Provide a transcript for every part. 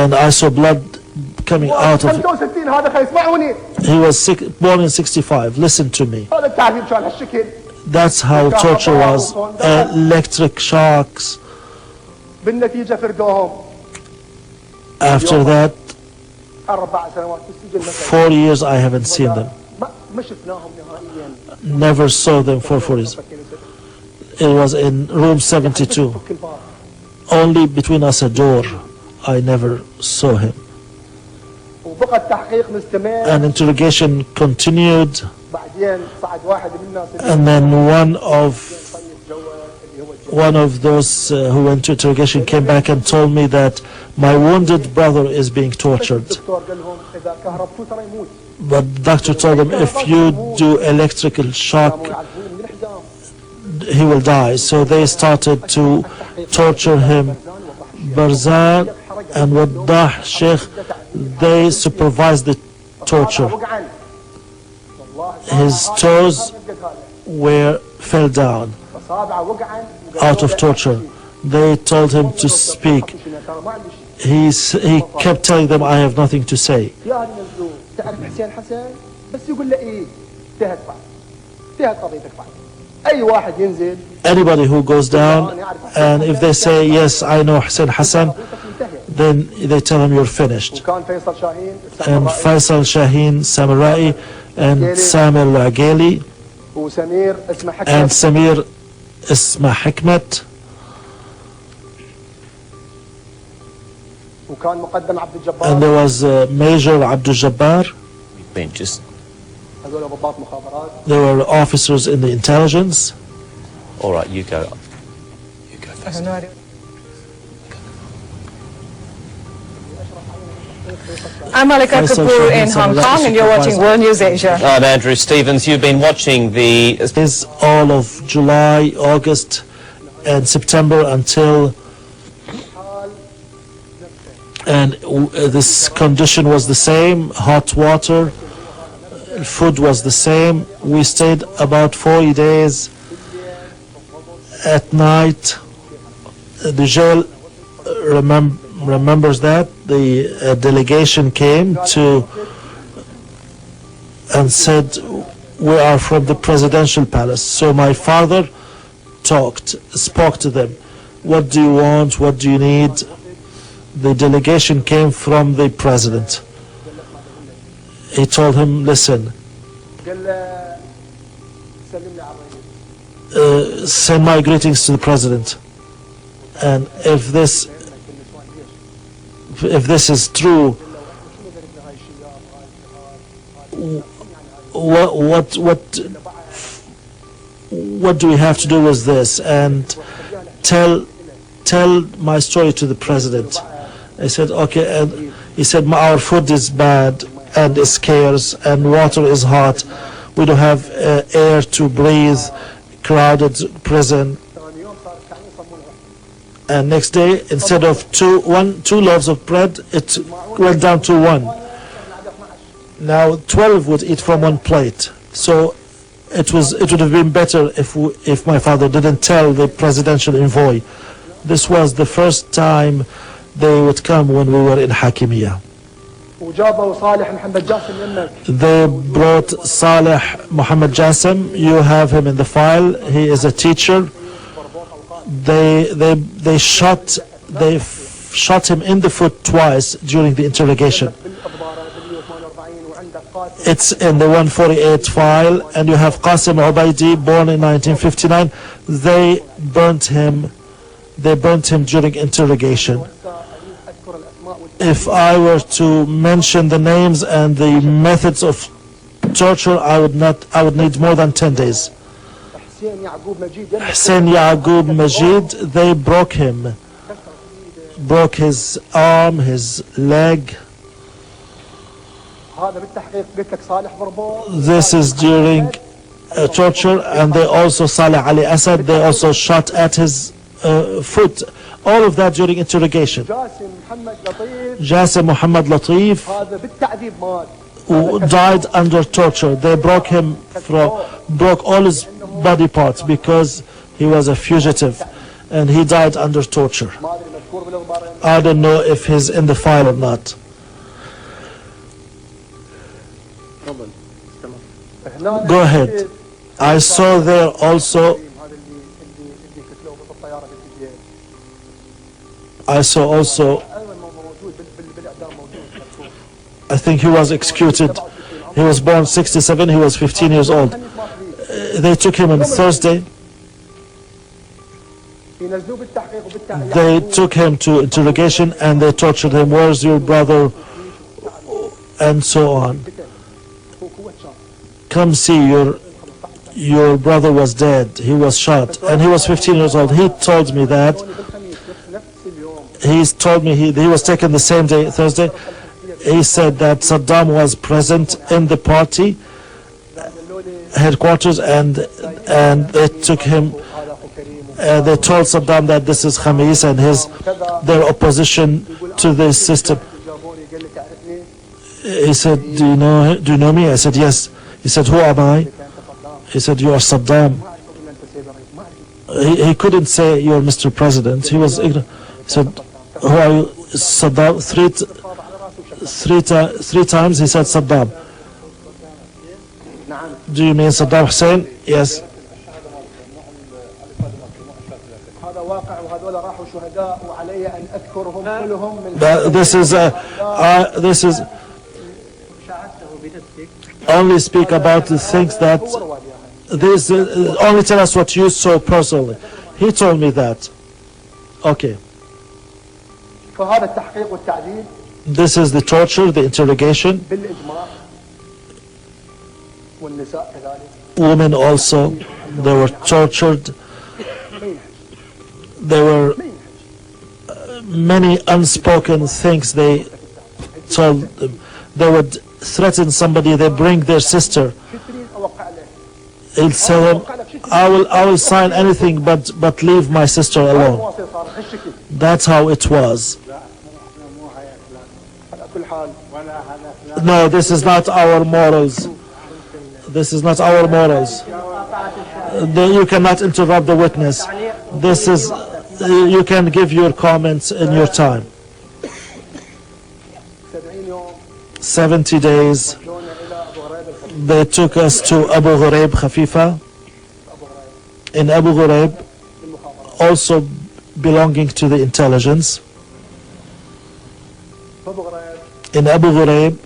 and I saw blood coming out of. He was born in 65. Listen to me. That's how torture was. Electric shocks. After that, 4 years I haven't seen them. Never saw them for 4 years. It was in room 72. Only between us a door. I never saw him. An interrogation continued, and then one of those who went to interrogation came back and told me that my wounded brother is being tortured. But the doctor told him, if you do electrical shock, he will die. So they started to torture him. Barzan and Waddah Sheikh, they supervised the torture. His toes fell down out of torture. They told him to speak. He kept telling them, I have nothing to say. Anybody who goes down, and if they say, yes, I know Hussein Hassan, then they tell him you're finished. And Faisal Shaheen Samarai and Samir Al-Agheli and Samir Isma Hikmat. And there was Major Abdul Jabbar. There were officers in the intelligence. All right, you go. You go first. I'm Malika Kapoor in Hong Kong, and you're watching World News Asia. I'm Andrew Stevens. You've been watching the... Is all of July, August, and September until... And this condition was the same, hot water, food was the same. We stayed about 40 days. At night, the jail remembers that. The delegation came and said, we are from the presidential palace. So my father spoke to them. What do you want? What do you need? The delegation came from the president. He told him, listen, send my greetings to the president. And if this is true, what do we have to do with this? And tell my story to the president. I said, okay. And he said, our food is bad and is scarce and water is hot. We don't have air to breathe, crowded prison. And next day, instead of two loaves of bread, it went down to one. Now 12 would eat from one plate. So it would have been better if my father didn't tell the presidential envoy. This was the first time they would come when we were in Hakimiyya. They brought Saleh Muhammad Jassim. You have him in the file. He is a teacher. They shot him in the foot twice during the interrogation. It's in the 148 file. And you have Qasim Ubaidi, born in 1959. They burnt him during interrogation. If I were to mention the names and the methods of torture, I would need more than 10 days. Hussein Yaqub Majid, they broke his arm, his leg. This is during torture, and they also, Saleh Ali Assad, they also shot at his foot. All of that during interrogation. Jassim Muhammad Latif, who died under torture. They broke all his body parts because he was a fugitive, and he died under torture. I don't know if he's in the file or not. Go ahead. I saw there also, I think he was executed. He was born 67, he was 15 years old. They took him on Thursday. They took him to interrogation and they tortured him. Where's your brother? And so on. Come see, your brother was dead. He was shot and he was 15 years old. He told me that. He told me he was taken the same day, Thursday. He said that Saddam was present in the party headquarters and they took him. They told Saddam that this is Khamis and their opposition to this system. He said, do you know me? I said, yes. He said, who am I? He said, you are Saddam. He couldn't say you're Mr. President. He was ignorant. He said, who are you? Saddam. Three times he said Saddam. Do you mean Saddam Hussein? Yes. This is only speak about the things that this only tell us what you saw personally. He told me that. Okay. This is the torture, the interrogation. Women also, they were tortured. There were many unspoken things they told them. They would threaten somebody, they bring their sister. He'll say, I will sign anything but leave my sister alone. That's how it was. No, this is not our morals. This is not our morals. You cannot interrupt the witness. This is, you can give your comments in your time. 70 days. They took us to Abu Ghuraib Khafifa. In Abu Ghuraib, also belonging to the intelligence. In Abu Ghuraib,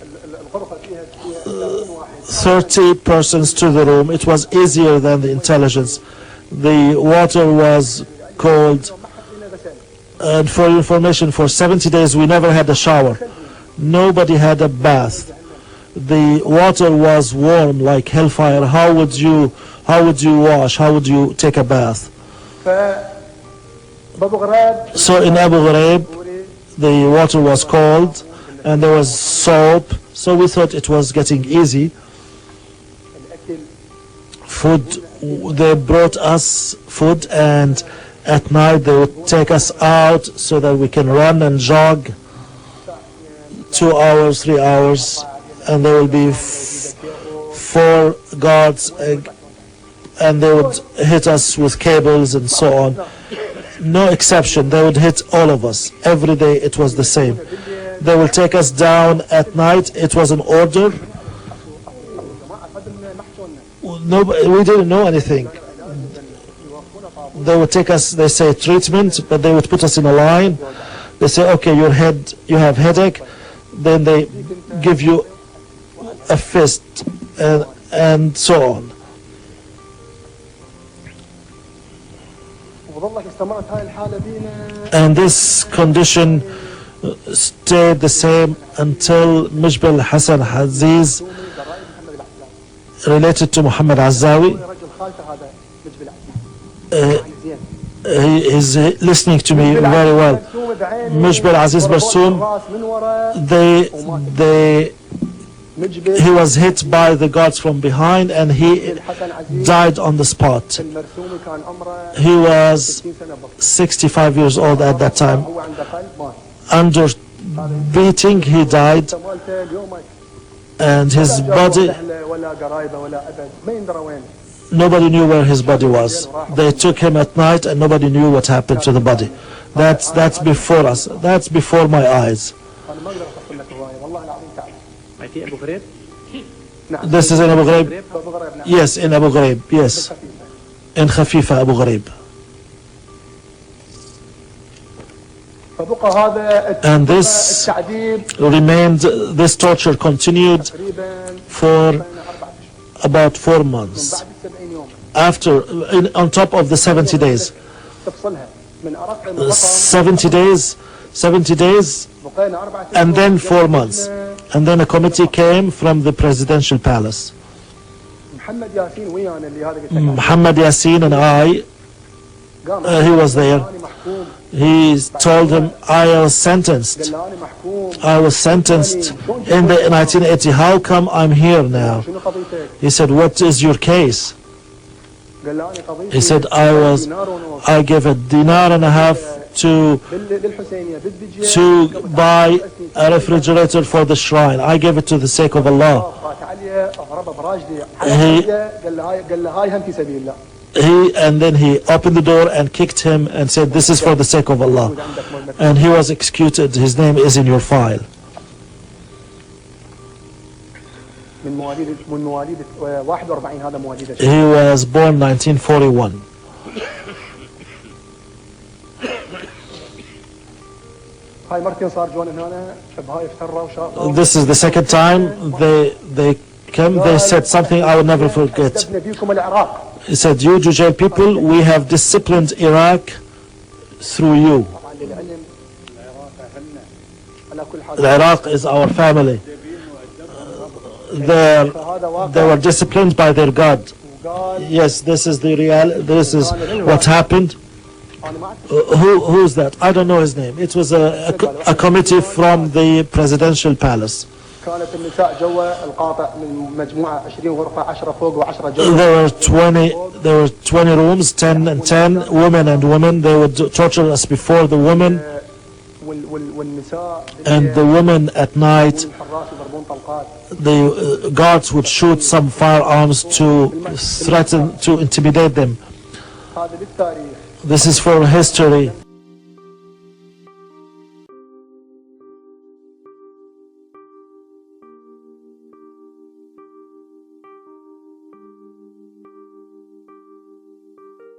30 persons to the room. It was easier than the intelligence. The water was cold. And for information, for 70 days we never had a shower. Nobody had a bath. The water was warm like hellfire. How would you wash? How would you take a bath? So in Abu Ghuraib, the water was cold and there was soap. So we thought it was getting easy. Food, they brought us food, and at night they would take us out so that we can run and jog 2 hours, 3 hours, and there will be 4 guards and they would hit us with cables and so on. No exception, they would hit all of us. Every day it was the same. They will take us down at night. It was an order. No, we didn't know anything. They would take us, they say treatment, but they would put us in a line. They say, okay, you have headache. Then they give you a fist and so on. And this condition stayed the same until Mujbil Hassan Aziz, related to Muhammad Azzawi. He is listening to me very well. Mujbil Aziz Barsoom, he was hit by the guards from behind and he died on the spot. He was 65 years old at that time. Under beating, he died, and his body, nobody knew where his body was. They took him at night and nobody knew what happened to the body. That's before us. That's before my eyes. This is in Abu Ghraib? Yes, in Abu Ghraib, yes. In Khafifa, Abu Ghraib. And this remained, this torture continued for about 4 months. After, on top of the 70 days. 70 days, and then 4 months. And then a committee came from the presidential palace. Muhammad Yassin and I, he was there. He told him, I was sentenced. I was sentenced in the 1980. How come I'm here now? He said, what is your case? He said, I gave a dinar and a half to buy a refrigerator for the shrine. I gave it to the sake of Allah. And then he opened the door and kicked him and said, this is for the sake of Allah. And he was executed. His name is in your file. He was born 1941. This is the second time they came. They said something I will never forget. He said, you Jujail people, we have disciplined Iraq through you. Iraq is our family. They were disciplined by their God. Yes, this is the this is what happened. Who's that? I don't know his name. It was a committee from the presidential palace. There were 20 rooms, 10 and 10, women and women. They would torture us before the women, and the women at night. The guards would shoot some firearms to threaten, to intimidate them. This is for history.